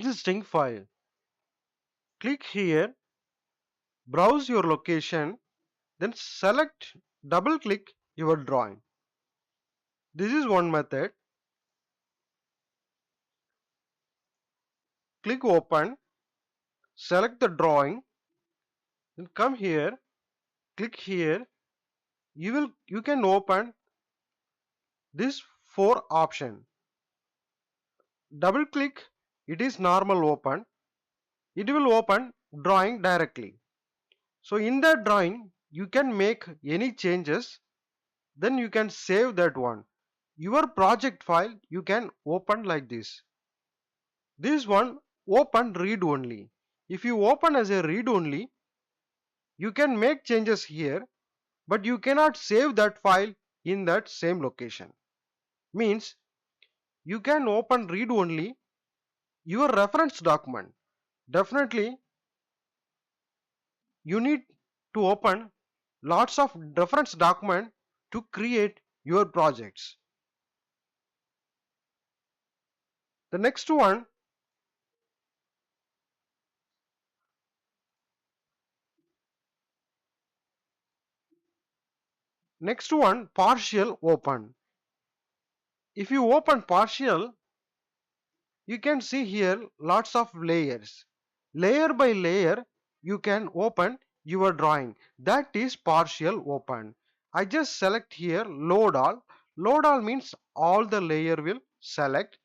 existing file. Click here, browse your location, then select, double click your drawing. This is one method. Click open, select the drawing, then come here, click here. You can open this four option. Double click, it is normal open. It will open drawing directly. So in that drawing, you can make any changes, then you can save that one. Your project file you can open like this. This one open read only. If you open as a read only, you can make changes here, but you cannot save that file in that same location. Means you can open read only your reference document. Definitely you need to open lots of reference document to create your projects. The next one partial open. If you open partial, you can see here lots of layers. Layer by layer you can open your drawing. That is partial open. I just select here load all. Load all means all the layer will select.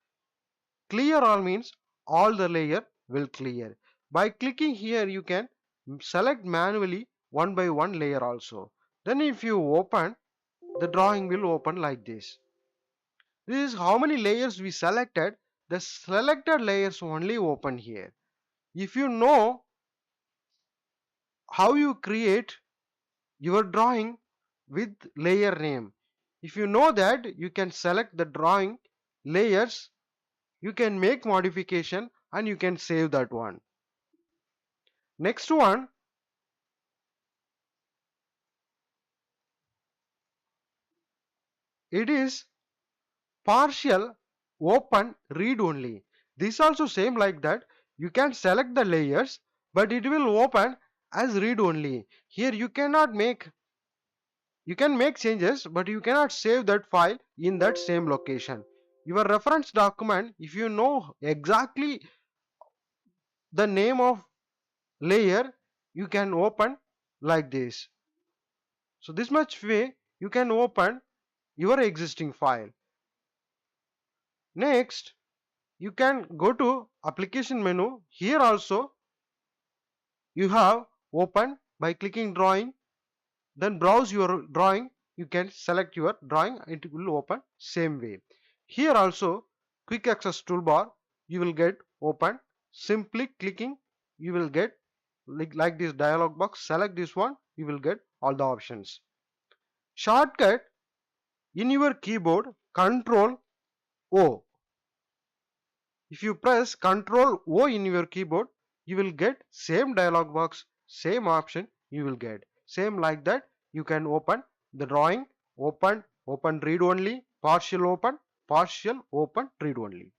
Clear all means all the layer will clear. By clicking here you can select manually one by one layer also. Then if you open, the drawing will open like this. This is how many layers we selected. The selected layers only open here. If you know how you create your drawing with layer name, if you know that, you can select the drawing layers, you can make modification and you can save that one. Next one, it is partial open read only. This also same like that. You can select the layers, but it will open as read only. Here you can make changes, but you cannot save that file in that same location. Your reference document, if you know exactly the name of layer, you can open like this. So this much way you can open your existing file. Next, you can go to application menu. Here also you have open by clicking drawing, then browse your drawing. You can select your drawing, it will open same way. Here also quick access toolbar you will get open. Simply clicking you will get like this dialog box. Select this one, you will get all the options. Shortcut in your keyboard, Control O. If you press Ctrl O in your keyboard, you will get same dialog box, same option you will get. Same like that, you can open the drawing, open read only, partial open, read only.